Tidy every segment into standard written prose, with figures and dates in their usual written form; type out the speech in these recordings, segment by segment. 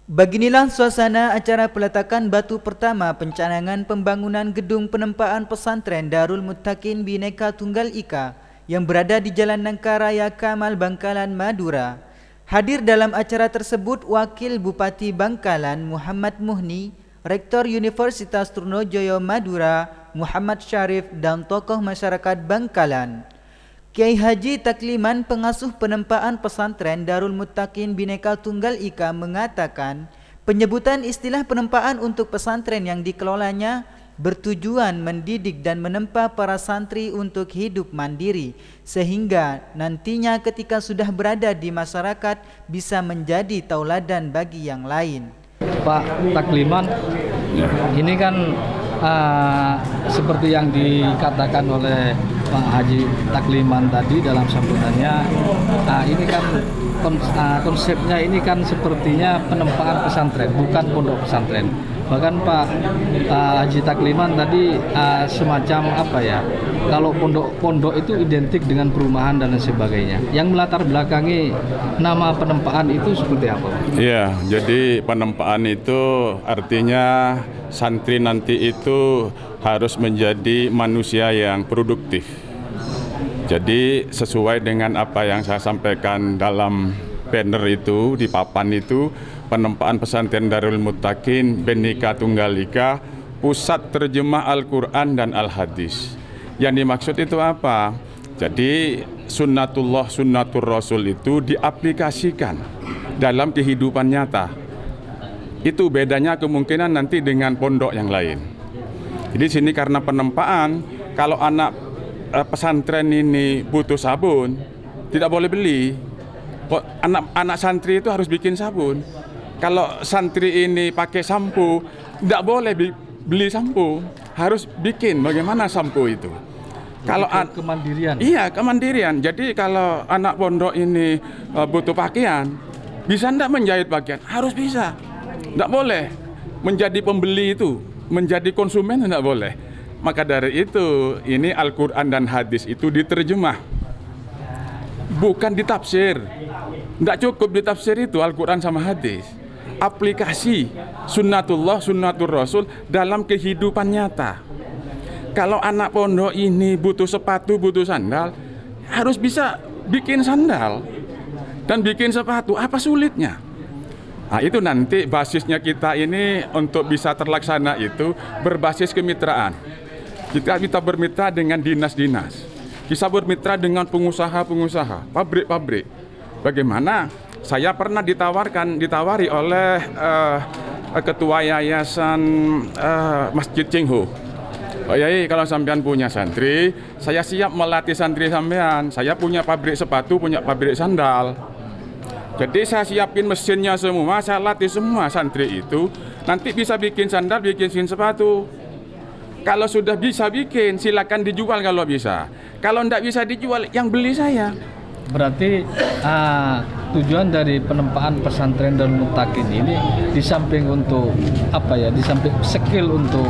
Beginilah suasana acara peletakan batu pertama pencanangan pembangunan gedung penempaan pesantren Darul Muttaqin Bhinneka Tunggal Ika yang berada di Jalan Nangka-Raya Kamal, Bangkalan, Madura. Hadir dalam acara tersebut Wakil Bupati Bangkalan Muhammad Muhni, Rektor Universitas Trunojoyo Madura Muhammad Syarif, dan tokoh masyarakat Bangkalan. Kiai Haji Takliman, pengasuh penempaan pesantren Darul Muttaqin Bhinneka Tunggal Ika, mengatakan penyebutan istilah penempaan untuk pesantren yang dikelolanya bertujuan mendidik dan menempa para santri untuk hidup mandiri, sehingga nantinya ketika sudah berada di masyarakat bisa menjadi tauladan bagi yang lain. Pak Takliman, ini kan seperti yang dikatakan oleh Pak Haji Takliman tadi dalam sambutannya, ini kan konsepnya ini kan sepertinya penempaan pesantren, bukan pondok pesantren. Bahkan Pak Haji Takliman tadi semacam apa ya, kalau pondok itu identik dengan perumahan dan lain sebagainya. Yang melatar belakangi nama penempaan itu seperti apa? Iya, jadi penempaan itu artinya santri nanti itu harus menjadi manusia yang produktif. Jadi sesuai dengan apa yang saya sampaikan dalam banner itu, di papan itu, penempaan pesantren Darul Muttaqin Bhinneka Tunggal Ika, pusat terjemah Al-Quran dan Al-Hadis. Yang dimaksud itu apa? Jadi sunnatullah, sunnatur Rasul itu diaplikasikan dalam kehidupan nyata. Itu bedanya kemungkinan nanti dengan pondok yang lain. Jadi sini karena penempaan, kalau anak pesantren ini butuh sabun, tidak boleh beli. Anak santri itu harus bikin sabun. Kalau santri ini pakai sampo, tidak boleh beli sampo, harus bikin. Bagaimana sampo itu? Kalau kemandirian. Iya, kemandirian. Jadi kalau anak pondok ini butuh pakaian, bisa tidak menjahit pakaian? Harus bisa. Tidak boleh menjadi pembeli itu, menjadi konsumen tidak boleh. Maka dari itu, ini Al-Quran dan hadis itu diterjemah, bukan ditafsir. Tidak cukup ditafsir itu Al-Quran sama hadis. Aplikasi sunnatullah, sunnatur Rasul dalam kehidupan nyata. Kalau anak pondok ini butuh sepatu, butuh sandal, harus bisa bikin sandal dan bikin sepatu. Apa sulitnya? Nah, itu nanti basisnya kita ini untuk bisa terlaksana itu berbasis kemitraan. Kita bermitra dengan dinas-dinas, kita bermitra dengan pengusaha-pengusaha, pabrik-pabrik. Bagaimana? Saya pernah ditawari oleh ketua yayasan Masjid Cingho. Oh Yai, kalau sampean punya santri, saya siap melatih santri sampean. Saya punya pabrik sepatu, punya pabrik sandal. Jadi saya siapin mesinnya semua, saya latih semua santri itu. Nanti bisa bikin sandal, bikin sepatu. Kalau sudah bisa bikin, silakan dijual kalau bisa. Kalau tidak bisa dijual, yang beli saya. Berarti tujuan dari penempaan pesantren Darul Muttaqin ini di samping untuk apa ya, di samping skill untuk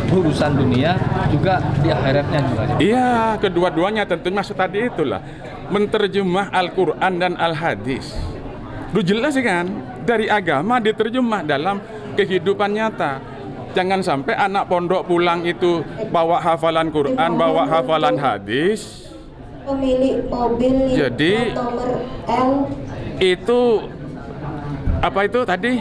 urusan dunia, juga di akhiratnya juga. Iya, kedua-duanya tentunya tadi itulah menterjemah Al-Quran dan Al-Hadis. Itu jelas kan, dari agama diterjemah dalam kehidupan nyata. Jangan sampai anak pondok pulang itu bawa hafalan Quran, bawa hafalan hadis. Pemilik mobil jadi nomor L itu apa itu tadi,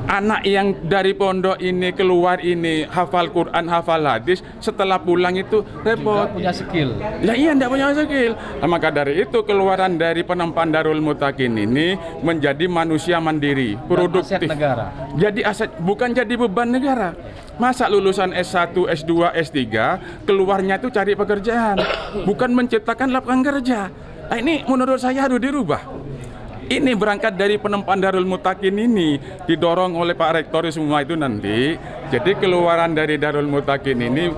anak yang dari pondok ini keluar ini hafal Quran, hafal hadis, setelah pulang itu repot. Juga punya skill. Ya iya, tidak punya skill. Nah, maka dari itu keluaran dari penempaan Darul Muttaqin ini menjadi manusia mandiri, produktif. Aset negara. Jadi aset, bukan jadi beban negara. Masa lulusan S1, S2, S3 keluarnya itu cari pekerjaan, bukan menciptakan lapangan kerja. Nah, ini menurut saya harus dirubah. Ini berangkat dari penempaan Darul Muttaqin ini, didorong oleh Pak Rektor semua itu nanti. Jadi keluaran dari Darul Muttaqin ini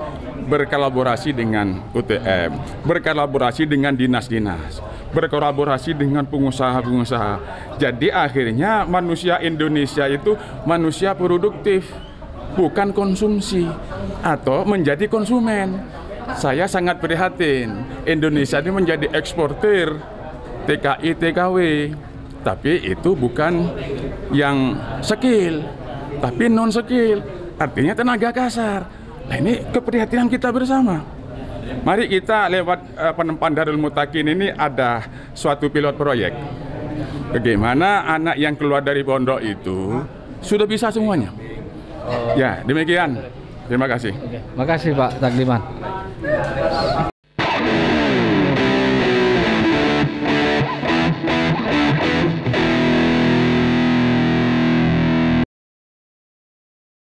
berkolaborasi dengan UTM, berkolaborasi dengan dinas-dinas, berkolaborasi dengan pengusaha-pengusaha. Jadi akhirnya manusia Indonesia itu manusia produktif, bukan konsumsi atau menjadi konsumen. Saya sangat prihatin Indonesia ini menjadi eksportir TKI, TKW. tapi itu bukan yang skill, tapi non skill, artinya tenaga kasar. Nah, ini keprihatinan kita bersama. Mari kita lewat penempaan Darul Muttaqin ini ada suatu pilot proyek. Bagaimana anak yang keluar dari pondok itu sudah bisa semuanya. Ya, demikian. Terima kasih. Makasih Pak Takliman.